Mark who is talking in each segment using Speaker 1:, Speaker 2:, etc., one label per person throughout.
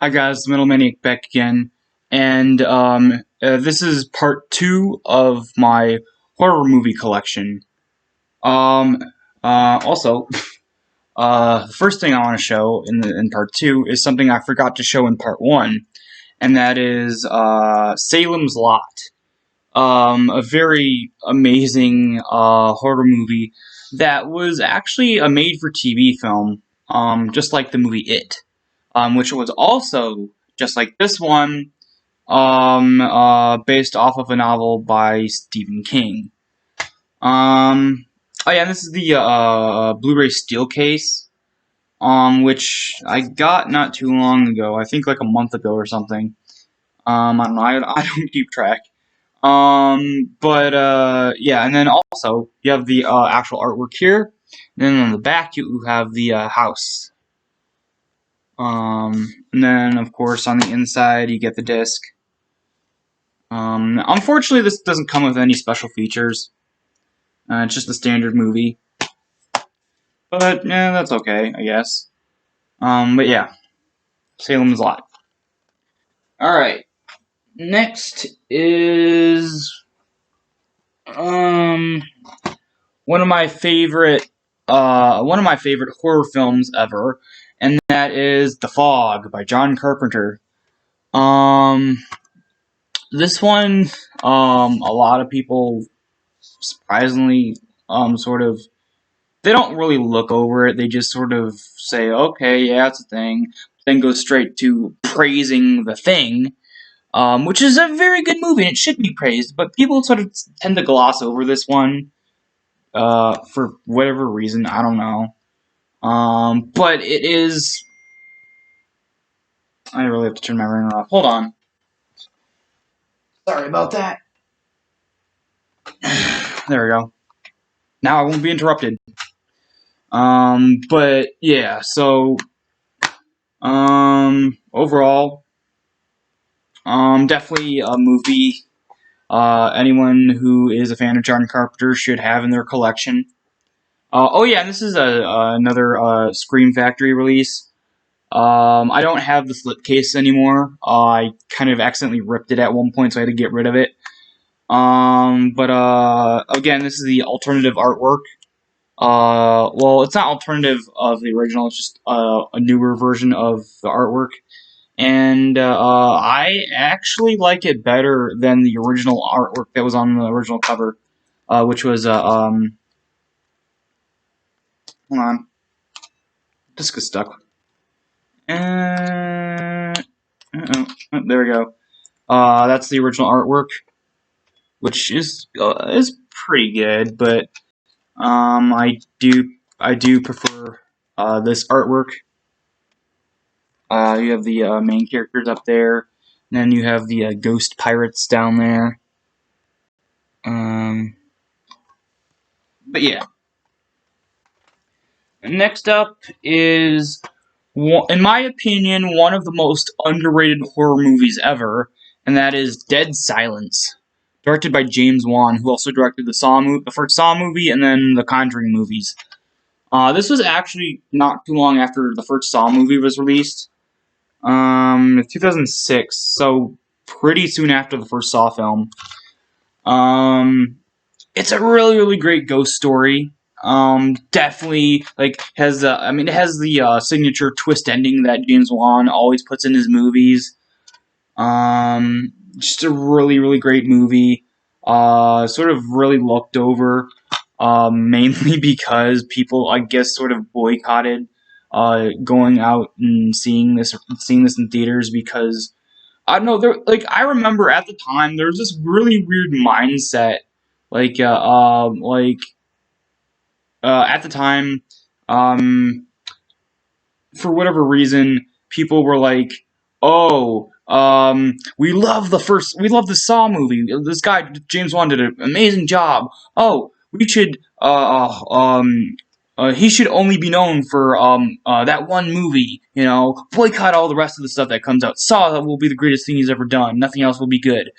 Speaker 1: Hi guys, Metal Maniac back again, and this is part 2 of my horror movie collection. Um, also, the first thing I want to show in part 2 is something I forgot to show in part 1, and that is Salem's Lot. A very amazing horror movie that was actually a made-for-TV film, just like the movie It. Which was also, just like this one, based off of a novel by Stephen King. Oh yeah, this is the Blu-ray steel case, which I got not too long ago. I think like a month ago or something. I don't know. I don't keep track. Yeah, and then also you have the actual artwork here. And then on the back you have the house. And then, of course, on the inside, you get the disc. Unfortunately, this doesn't come with any special features. It's just a standard movie. But, yeah, that's okay, I guess. But yeah, Salem's Lot. Alright, next is, one of my favorite horror films ever, and that is The Fog by John Carpenter. This one, a lot of people surprisingly, sort of, they don't really look over it. They just sort of say, okay, yeah, it's a thing. Then go straight to praising The Thing, which is a very good movie and it should be praised. But people sort of tend to gloss over this one, for whatever reason. I don't know. But it is. I really have to turn my ringer off. Hold on. Sorry about that. There we go. Now I won't be interrupted. But yeah, so overall, definitely a movie anyone who is a fan of John Carpenter should have in their collection. Oh yeah, and this is another Scream Factory release. I don't have the slipcase anymore. I kind of accidentally ripped it at one point, so I had to get rid of it. Again, this is the alternative artwork. Well, it's not alternative of the original, it's just a newer version of the artwork. And I actually like it better than the original artwork that was on the original cover, which was, hold on, disc is stuck. Oh, there we go. That's the original artwork, which is pretty good, but I do prefer this artwork. You have the main characters up there, and then you have the ghost pirates down there. But yeah. Next up is, in my opinion, one of the most underrated horror movies ever, and that is Dead Silence, directed by James Wan, who also directed the first Saw movie and then the Conjuring movies. This was actually not too long after the first Saw movie was released. 2006, so pretty soon after the first Saw film. It's a really, really great ghost story. Definitely, like, it has the signature twist ending that James Wan always puts in his movies. Just a really, really great movie. Sort of really looked over, mainly because people, I guess, sort of boycotted going out and seeing this in theaters because I don't know. I remember at the time there was this really weird mindset, like at the time, for whatever reason, people were like, "Oh, we love the Saw movie. This guy James Wan did an amazing job. Oh, we should he should only be known for that one movie. You know, boycott all the rest of the stuff that comes out. Saw will be the greatest thing he's ever done. Nothing else will be good."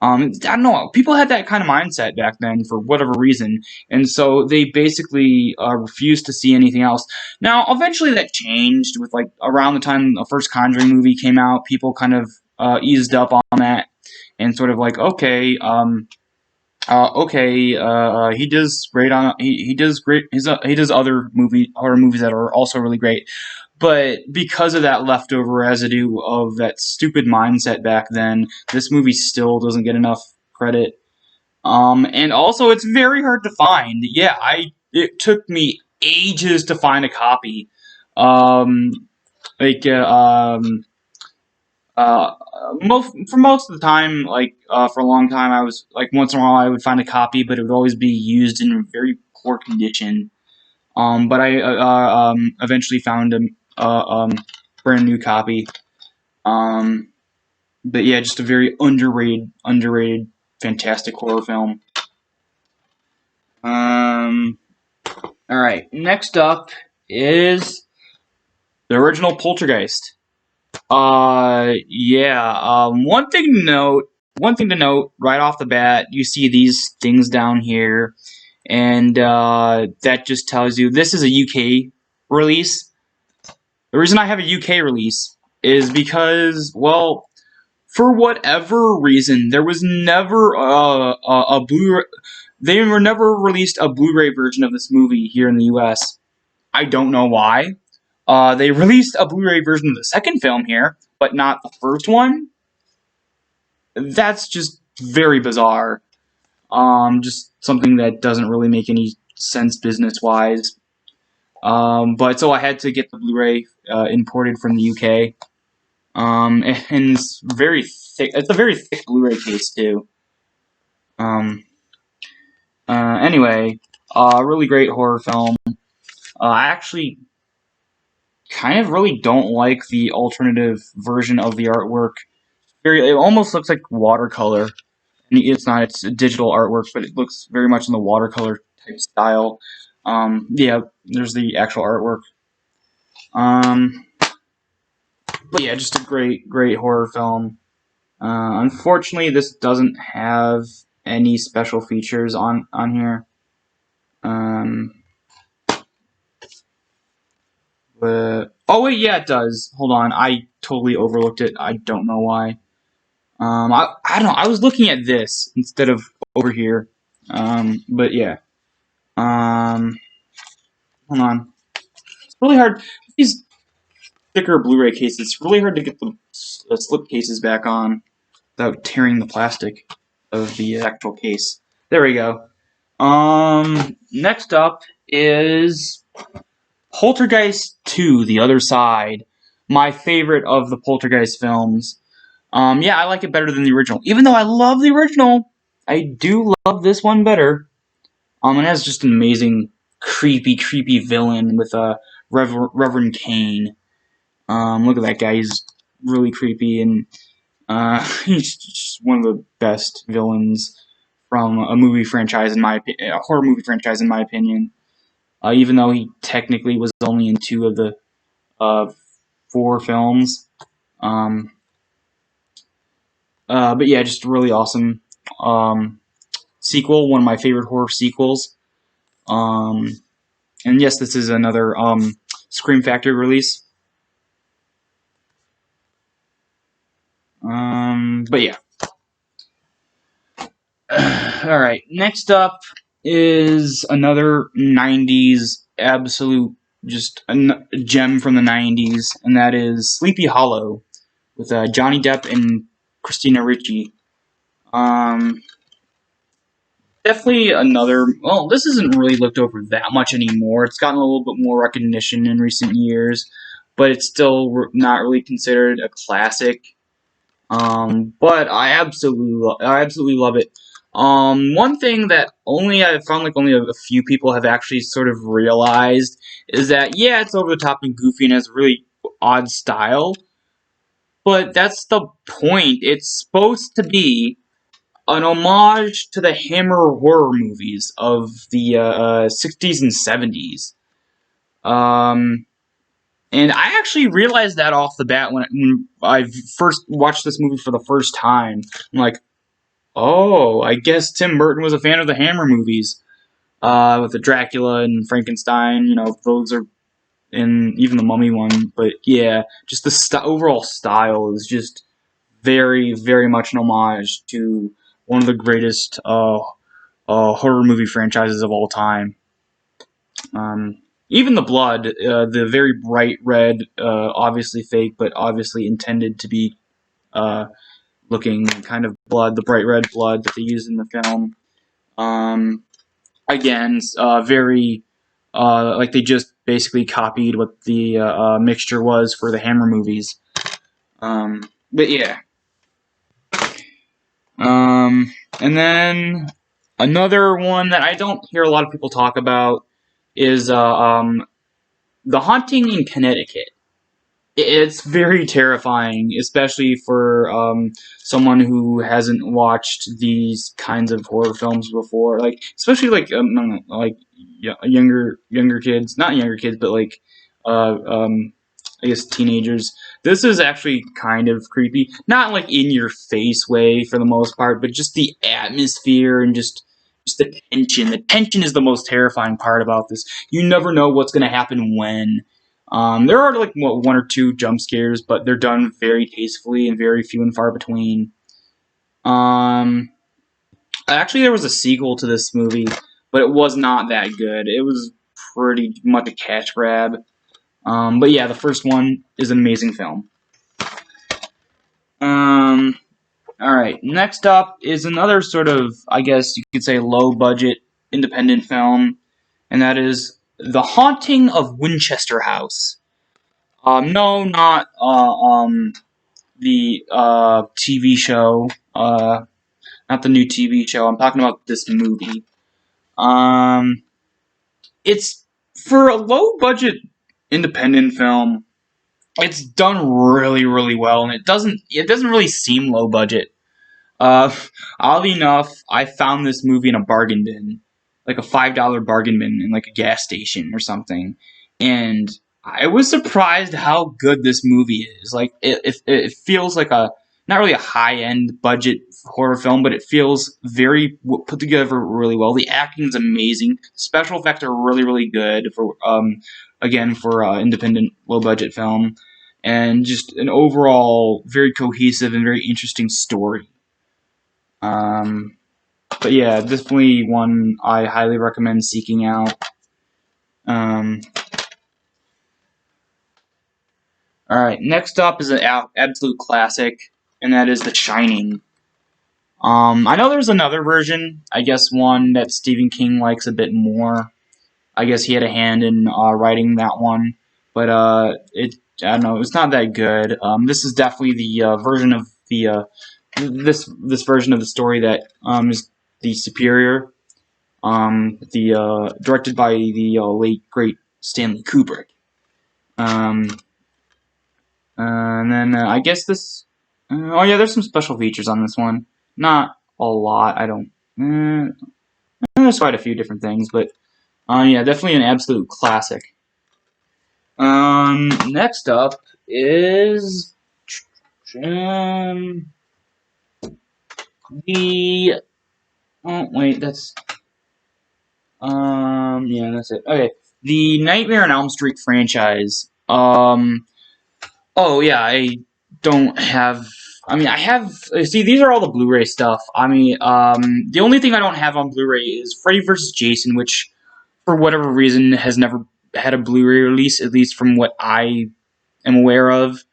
Speaker 1: I don't know. People had that kind of mindset back then for whatever reason, and so they basically refused to see anything else. Now, eventually, that changed with like around the time the first Conjuring movie came out. People kind of eased up on that and sort of like, okay, he does great on he does great. He does other horror movies that are also really great. But because of that leftover residue of that stupid mindset back then, this movie still doesn't get enough credit. And also it's very hard to find. Yeah, it took me ages to find a copy. Um, like uh, most of the time, for a long time, I was like once in a while I would find a copy, but it would always be used in very poor condition. But I eventually found a brand new copy. Um, but yeah, just a very underrated, fantastic horror film. Um, all right, next up is the original Poltergeist. Yeah. One thing to note right off the bat, you see these things down here, and that just tells you this is a UK release. The reason I have a UK release is because, well, for whatever reason, there was never a Blu-ray. They were never released a Blu-ray version of this movie here in the US. I don't know why. They released a Blu-ray version of the second film here, but not the first one. That's just very bizarre. Just something that doesn't really make any sense business-wise. But so I had to get the Blu-ray imported from the UK. And it's very thick. It's a very thick Blu-ray case too. Um, anyway, really great horror film. I actually kind of really don't like the alternative version of the artwork. It almost looks like watercolor. It's not. It's a digital artwork, but it looks very much in the watercolor type style. Yeah, there's the actual artwork. Um, but yeah, just a great horror film. Unfortunately, this doesn't have any special features on here. Um, but oh wait, yeah, it does. Hold on, I totally overlooked it. I don't know why. I don't know. I was looking at this instead of over here. But yeah. Um, hold on. It's really hard. These thicker Blu-ray cases. It's really hard to get the slip cases back on without tearing the plastic of the actual case. There we go. Next up is Poltergeist 2, The Other Side. My favorite of the Poltergeist films. Yeah, I like it better than the original. Even though I love the original, I do love this one better. It has just an amazing, creepy villain with Reverend Kane. Look at that guy. He's really creepy, and he's just one of the best villains from a movie franchise, a horror movie franchise, in my opinion. Even though he technically was only in 2 of the 4 films. Um, but yeah, just really awesome sequel. One of my favorite horror sequels. And yes, this is another Scream Factory release. But yeah. Alright, next up is another 90s absolute just a gem from the 90s, and that is Sleepy Hollow with Johnny Depp and Christina Ricci. Definitely another. Well, this isn't really looked over that much anymore. It's gotten a little bit more recognition in recent years, but it's still not really considered a classic. But I absolutely love it. One thing that I found like only a few people have actually sort of realized is that yeah, it's over the top and goofy and has a really odd style, but that's the point. It's supposed to be an homage to the Hammer horror movies of the 60s and 70s. And I actually realized that off the bat when I first watched this movie for the first time. I'm like, Oh, I guess Tim Burton was a fan of the Hammer movies, with the Dracula and Frankenstein. Those are in even the Mummy one. But yeah, just the overall style is just very, very much an homage to one of the greatest horror movie franchises of all time. Um, Even the blood, the very bright red, obviously fake, but obviously intended to be uh, looking kind of blood, the bright red blood that they use in the film. Um, Again, very like they just basically copied what the mixture was for the Hammer movies. But yeah. And then another one that I don't hear a lot of people talk about is The Haunting in Connecticut. It's very terrifying, especially for someone who hasn't watched these kinds of horror films before. Like, especially like younger kids, not younger kids, but like I guess teenagers. This is actually kind of creepy, not like in your face way for the most part, but just the atmosphere and just the tension. The tension is the most terrifying part about this. You never know what's going to happen when. There are like one or two jump scares, but they're done very tastefully and very few and far between. Um, Actually, there was a sequel to this movie, but it was not that good. It was pretty much a cash grab. But yeah, the first one is an amazing film. Um, all right, next up is another sort of, I guess you could say, low budget independent film, and that is The Haunting of Winchester House. No, not the TV show, not the new TV show. I'm talking about this movie. Um, it's for a low budget independent film. It's done really, really well, and it doesn't really seem low budget. Uh, Oddly enough, I found this movie in a bargain bin, like a $5 bargain bin in like a gas station or something, and I was surprised how good this movie is. Like it feels like a not really a high end budget horror film, but it feels very put together really well. The acting is amazing. Special effects are really, really good for again for independent low budget film, and just an overall very cohesive and very interesting story. Um, but yeah, definitely one I highly recommend seeking out. Um, all right, next up is an absolute classic, and that is The Shining. I know there's another version. I guess one that Stephen King likes a bit more. I guess he had a hand in writing that one, but I don't know. It's not that good. This is definitely the version of the this version of the story that is the superior. The Directed by the late great Stanley Kubrick. Um, and then I guess this. Oh yeah, there's some special features on this one. Not a lot. I don't. There's quite a few different things, but yeah, definitely an absolute classic. Next up is the. Oh wait, that's. Yeah, that's it. Okay, the Nightmare on Elm Street franchise. Oh yeah, I don't have. I mean, I have. See, these are all the Blu-ray stuff. I mean, the only thing I don't have on Blu-ray is Freddy vs. Jason, which, for whatever reason, has never had a Blu-ray release, at least from what I am aware of.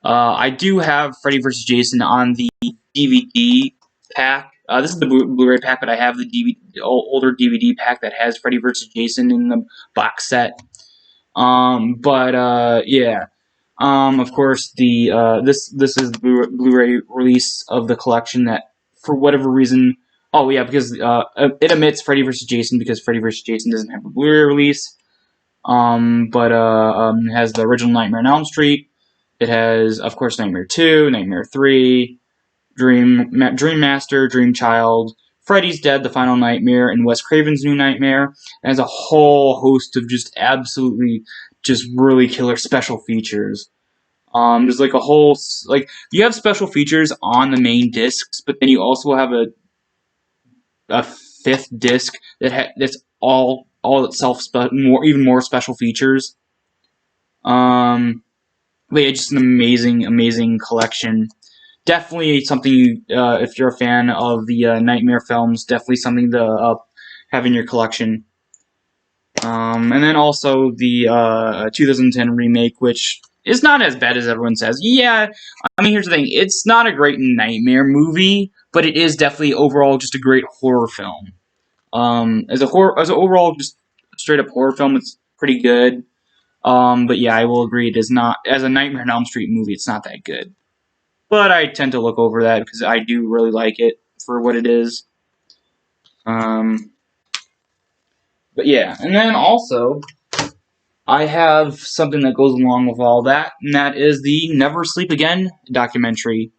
Speaker 1: I do have Freddy vs. Jason on the DVD pack. This is the Blu-ray pack, but I have the older DVD pack that has Freddy vs. Jason in the box set. Yeah. Of course, the this is the Blu-ray release of the collection that, for whatever reason, oh yeah, because it omits Freddy vs. Jason because Freddy vs. Jason doesn't have a Blu-ray release. It has the original Nightmare on Elm Street. It has, of course, Nightmare 2, Nightmare 3, Dream Master, Dream Child, Freddy's Dead, The Final Nightmare, and Wes Craven's New Nightmare. It has a whole host of just absolutely just really killer special features. There's like a whole, like, you have special features on the main discs, but then you also have a a fifth disc that's all itself even more special features. But yeah, just an amazing collection. Definitely something, if you're a fan of the Nightmare films, definitely something to have in your collection. And then also the 2010 remake, which is not as bad as everyone says. Yeah, I mean, here's the thing. It's not a great Nightmare movie, but it is definitely overall just a great horror film. As an overall just straight up horror film, it's pretty good. But yeah, I will agree it is not, as a Nightmare on Elm Street movie, it's not that good. But I tend to look over that because I do really like it for what it is. Um, but yeah, and then also I have something that goes along with all that, and that is the Never Sleep Again documentary,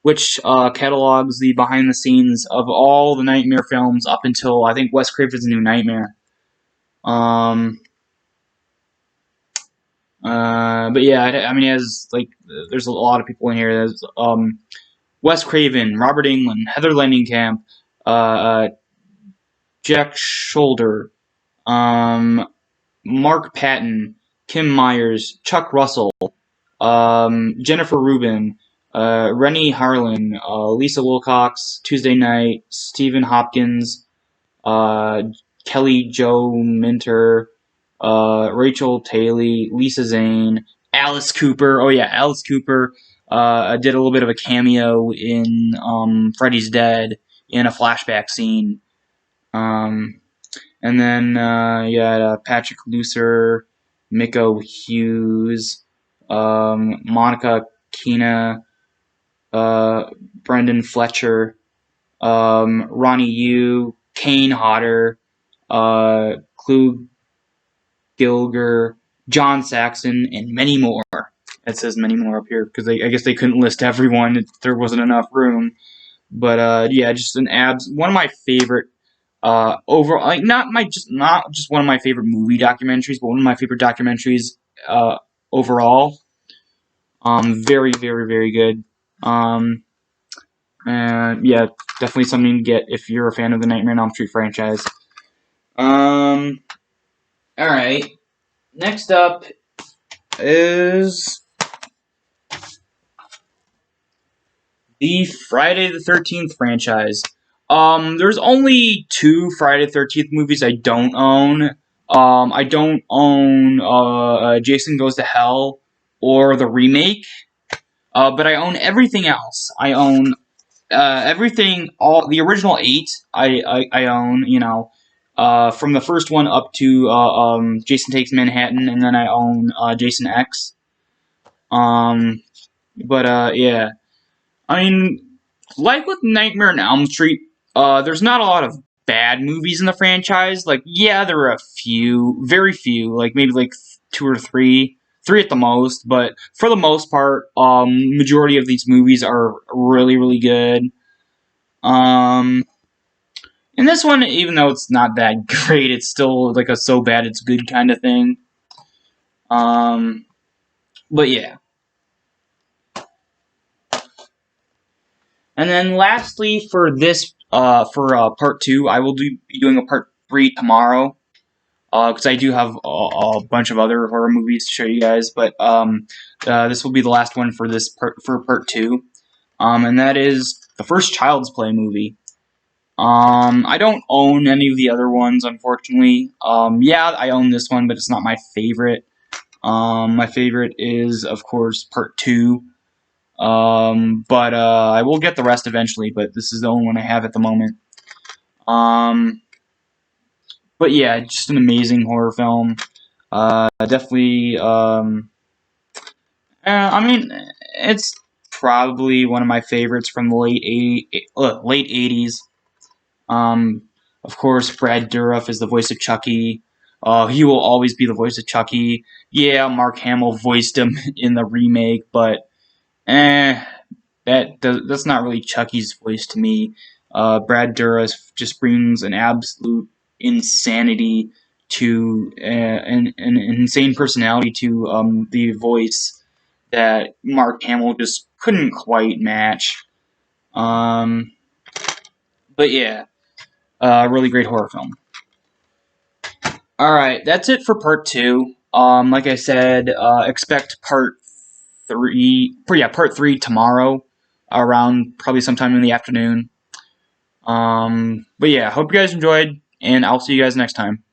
Speaker 1: which catalogs the behind the scenes of all the Nightmare films up until I think Wes Craven's New Nightmare. But yeah, I mean, as like, there's a lot of people in here. There's Wes Craven, Robert Englund, Heather Langenkamp, uh, Jack Shoulder, Mark Patton, Kim Myers, Chuck Russell, Jennifer Rubin, Rennie Harlin, Lisa Wilcox, Tuesday Night, Stephen Hopkins, uh, Kelly Jo Minter, Rachel Taylor, Lisa Zane, Alice Cooper. Oh yeah, Alice Cooper did a little bit of a cameo in Freddy's Dead in a flashback scene. Um, and then you had Patrick Lucer, Miko Hughes, Monica Keena, Brendan Fletcher, Ronnie Yu, Kane Hodder, Klug Gilger, John Saxon, and many more. It says many more up here because I guess they couldn't list everyone. There wasn't enough room. But yeah, just one of my favorite over like not just one of my favorite movie documentaries, but one of my favorite documentaries overall. Very good. And yeah, definitely something to get if you're a fan of the Nightmare on Elm Street franchise. All right. Next up is the Friday the 13th franchise. There's only two Friday the 13th movies I don't own. I don't own Jason Goes to Hell or the remake, but I own everything else. I own everything, all the original 8. I own, from the first one up to Jason Takes Manhattan, and then I own Jason X. But yeah. I mean, like with Nightmare on Elm Street, there's not a lot of bad movies in the franchise. Like, yeah, there are a few, very few, like maybe like 2 or 3 at the most. But for the most part, majority of these movies are really good. And this one, even though it's not that great, it's still like a so bad it's good kind of thing. But yeah. And then lastly, for this, for part 2, I will be doing a part 3 tomorrow. Because I do have a bunch of other horror movies to show you guys, but this will be the last one for part 2. And that is the first Child's Play movie. I don't own any of the other ones, unfortunately. Yeah, I own this one, but it's not my favorite. My favorite is, of course, part 2. But I will get the rest eventually, but this is the only one I have at the moment. But yeah, just an amazing horror film. Definitely, I mean, it's probably one of my favorites from the late 80s. Of course, Brad Dourif is the voice of Chucky. He will always be the voice of Chucky. Yeah, Mark Hamill voiced him in the remake, but that's not really Chucky's voice to me. Brad Dourif just brings an absolute insanity to an insane personality to the voice that Mark Hamill just couldn't quite match. But yeah. really great horror film. Alright, that's it for part 2. Like I said, expect part 3, part 3 tomorrow, around probably sometime in the afternoon. But yeah, hope you guys enjoyed, and I'll see you guys next time.